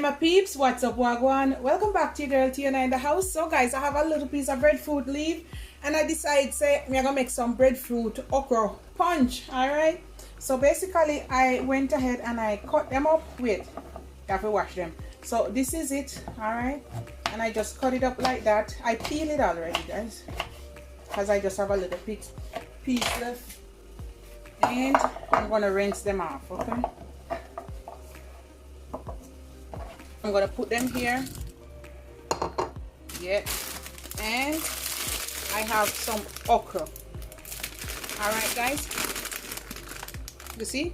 my peeps, what's up, wagwan? Welcome back to your girl Tiana in the house. So guys, I have a little piece of breadfruit leaf and I decided say I'm gonna make some breadfruit okra punch. Alright, so basically I went ahead and I cut them up. Wait, you have to wash them. So this is it. Alright, and I just cut it up like that. I peel it already, guys, because I just have a little piece left, and I'm gonna rinse them off. Okay, I'm gonna put them here. Yeah, and I have some okra. Alright guys, you see,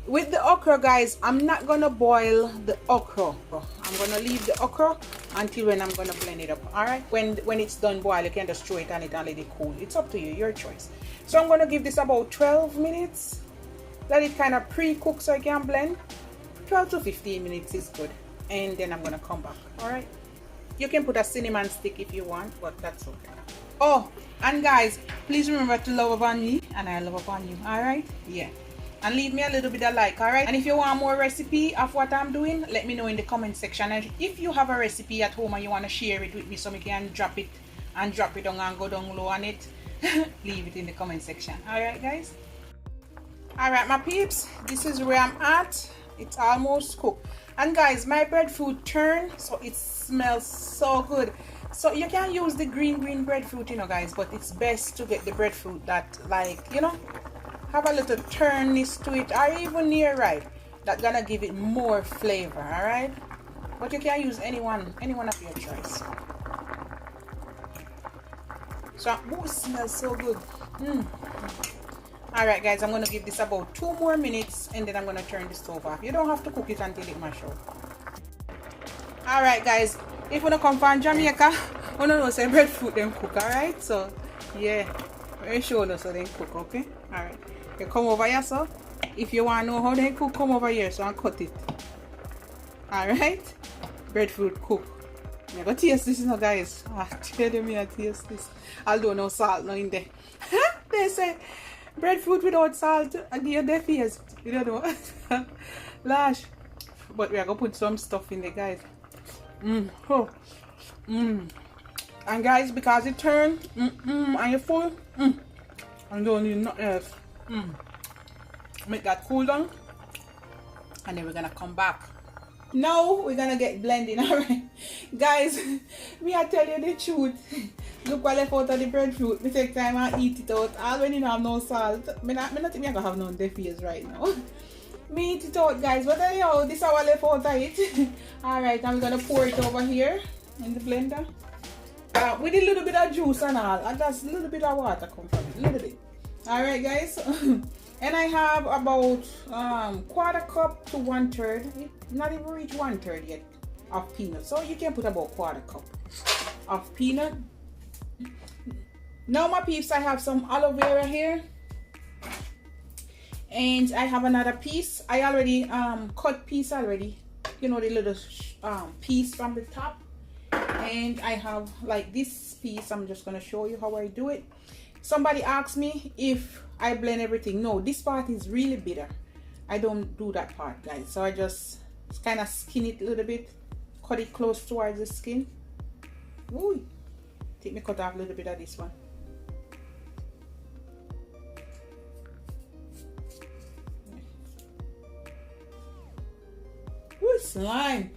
with the okra, guys, I'm not gonna boil the okra. I'm gonna leave the okra until when I'm gonna blend it up. Alright, when it's done boil, you can just throw it on it and let it cool. It's up to you, your choice. So I'm gonna give this about 12 minutes. Let it kind of pre-cook so I can blend. 12 to 15 minutes is good, and then I'm gonna come back. Alright, you can put a cinnamon stick if you want, but that's okay. Oh, and guys, please remember to love upon me and I love upon you. Alright, yeah, and leave me a little bit of like. Alright, and if you want more recipe of what I'm doing, let me know in the comment section. And if you have a recipe at home and you want to share it with me so we can drop it down and go down low on it, leave it in the comment section. Alright guys, alright my peeps, this is where I'm at. It's almost cooked, and guys, my breadfruit turned, so it smells so good. So you can use the green breadfruit, you know guys, but it's best to get the breadfruit that, like, you know, have a little turnness to it, or even near ripe. That's gonna give it more flavor. All right, but you can use anyone of your choice. So it smells so good. All right guys, I'm gonna give this about 2 more minutes and then I'm gonna turn the stove off. You don't have to cook it until it mash out. All right guys, if you don't come from Jamaica, you know say breadfruit them cook. All right, so yeah, very sure so they cook. Okay, all right, you come over here. So if you want to know how they cook, come over here so I cut it. All right, breadfruit cook. I'm gonna taste this now guys. Tell me I taste this, although no salt no in there. They say breadfruit without salt again their face, you don't know. Lash, but we are gonna put some stuff in there guys. And guys, because it turned and you're full, and don't need nothing else. Make that cool down, and then we're gonna come back. Now we're gonna get blending. Alright guys, me I tell you the truth, look what left out of the breadfruit. Me take time and eat it out, all when you have no salt. Me not think me gonna have none deaf ears right now. Me eat it out guys, but anyhow, this is what left out of it. Alright, now we're gonna pour it over here in the blender with a little bit of juice and all, and just a little bit of water come from it, a little bit. Alright guys, and I have about 1/4 cup to 1/3, not even reach 1/3 yet, of peanut. So you can put about 1/4 cup of peanut. Now my peeps, I have some aloe vera here, and I have another piece. I already cut piece already, you know, the little piece from the top, and I have like this piece. I'm just gonna show you how I do it. Somebody asked me if I blend everything. No, this part is really bitter. I don't do that part guys, so I just kind of skin it a little bit, cut it close towards the skin. Ooh, take me cut off a little bit of this one. Ooh, slime,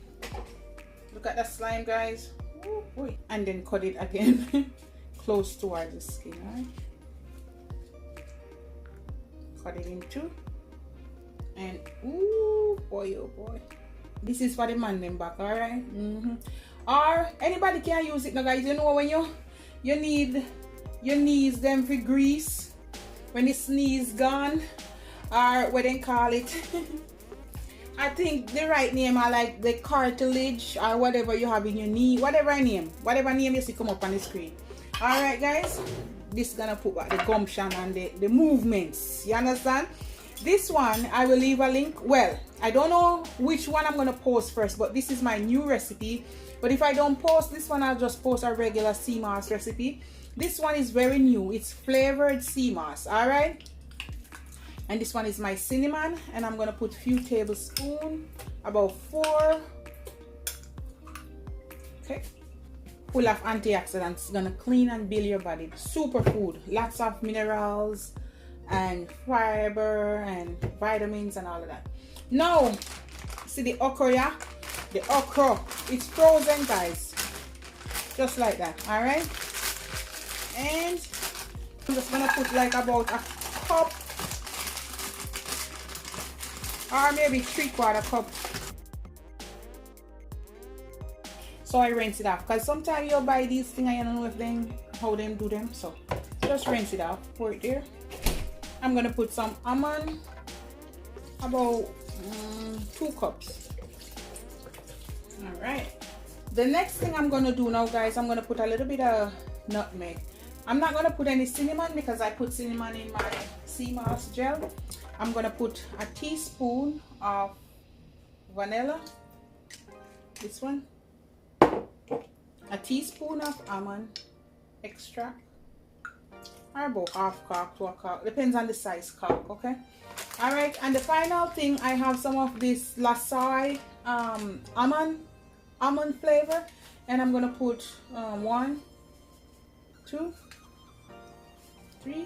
look at that slime guys. Ooh, and then cut it again close towards the skin. All right, cut it in two, and ooh boy, oh boy, this is for the man them back. All right, or anybody can use it now guys. You know when you need your knees them for grease when the sneeze gone, or what they call it. I think the right name are like the cartilage or whatever you have in your knee, whatever name you see come up on the screen. Alright guys, this is gonna put back the gumption and the movements, you understand? This one I will leave a link. Well, I don't know which one I'm gonna post first, but this is my new recipe. But if I don't post this one, I'll just post a regular sea moss recipe. This one is very new, it's flavored sea moss. Alright, and this one is my cinnamon, and I'm gonna put a few tablespoons, about 4 Okay, full of antioxidants, gonna clean and build your body. Superfood, lots of minerals and fiber and vitamins and all of that. Now see the okra, yeah, the okra, it's frozen, guys, just like that. All right, and I'm just gonna put like about a cup or maybe 3/4 cup. So I rinse it off, because sometimes you buy these things and you don't know if they how them do them. So just rinse it off, pour it there. I'm gonna put some almond, about 2 cups. All right, the next thing I'm gonna do now, guys, I'm gonna put a little bit of nutmeg. I'm not gonna put any cinnamon because I put cinnamon in my sea moss gel. I'm gonna put a teaspoon of vanilla, this one, a teaspoon of almond extract, or about half cup to a cup, depends on the size cup. Okay, all right, and the final thing, I have some of this lasai almond flavor, and I'm gonna put 1, 2, 3,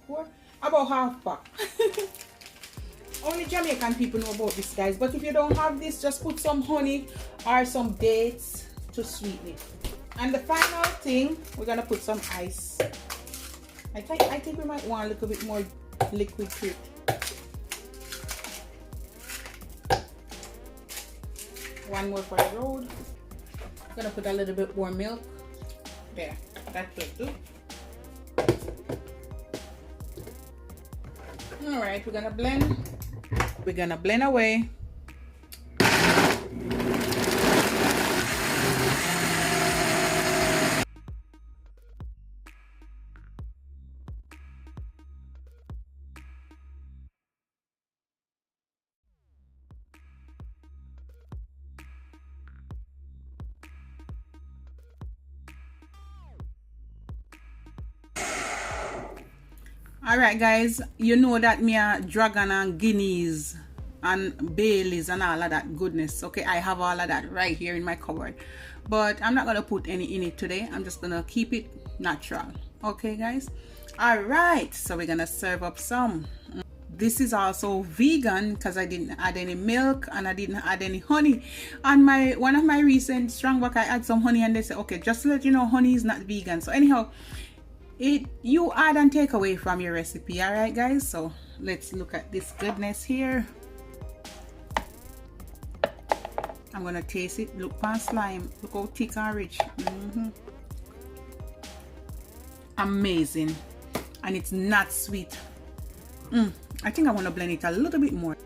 4, about half pack. Only Jamaican people know about this, guys, but if you don't have this, just put some honey or some dates to sweeten it. And the final thing, we're gonna put some ice. I think we might want a little bit more liquid to it. One more for the road. I'm gonna put a little bit more milk. There, that will do. All right, we're gonna blend. We're gonna blend away. All right, guys, you know that me a dragon and guineas and Baileys and all of that goodness. Okay, I have all of that right here in my cupboard, but I'm not gonna put any in it today. I'm just gonna keep it natural. Okay, guys. All right, so we're gonna serve up some. This is also vegan because I didn't add any milk and I didn't add any honey. On my one of my recent strong work, I add some honey and they say, okay, just to let you know, honey is not vegan. So anyhow, you add and take away from your recipe. All right, guys, so let's look at this goodness here. I'm gonna taste it. Look past slime, look how thick and rich. Amazing, and it's not sweet. I think I want to blend it a little bit more.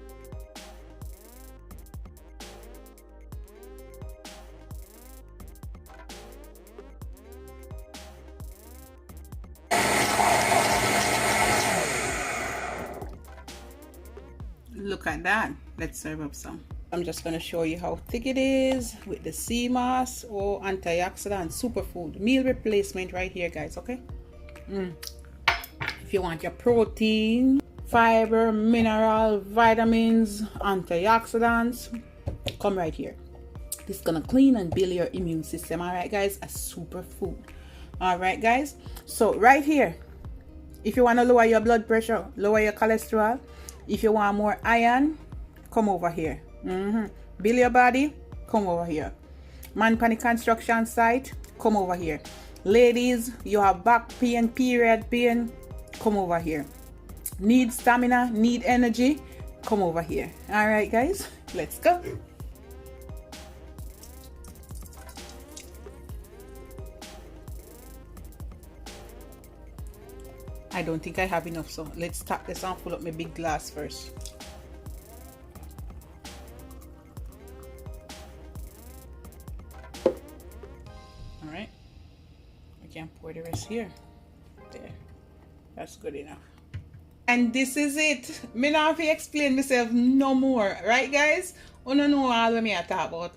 Look at that. Let's serve up some. I'm just going to show you how thick it is with the sea moss or antioxidant superfood meal replacement right here, guys. Okay, if you want your protein, fiber, mineral, vitamins, antioxidants, come right here. This is gonna clean and build your immune system. All right, guys, a superfood. All right, guys, so right here, if you want to lower your blood pressure, lower your cholesterol, if you want more iron, come over here. Build your body, come over here. Man pan the construction site, come over here. Ladies, you have back pain, period pain, come over here. Need stamina, need energy, come over here. All right, guys, let's go. I don't think I have enough, so let's tap this and fill up my big glass first. All right, I can pour the rest here. There, that's good enough. And this is it. Me not have to explain myself no more, right, guys? You don't know all what me I talk about.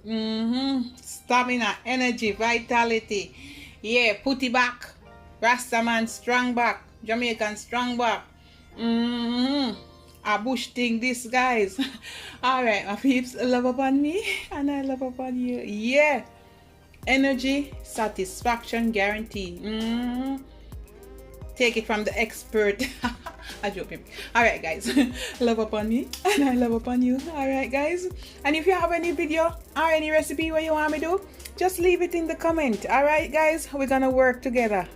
Stamina, energy, vitality. Yeah, put it back. Rastaman strong back. Jamaican strong back. A bush thing, this, guys. All right, my peeps, love upon me and I love upon you. Yeah. Energy, satisfaction guarantee. Take it from the expert. I joke him. Alright guys, love upon me and I love upon you. Alright guys, and if you have any video or any recipe where you want me to, just leave it in the comment. Alright guys, we're gonna work together.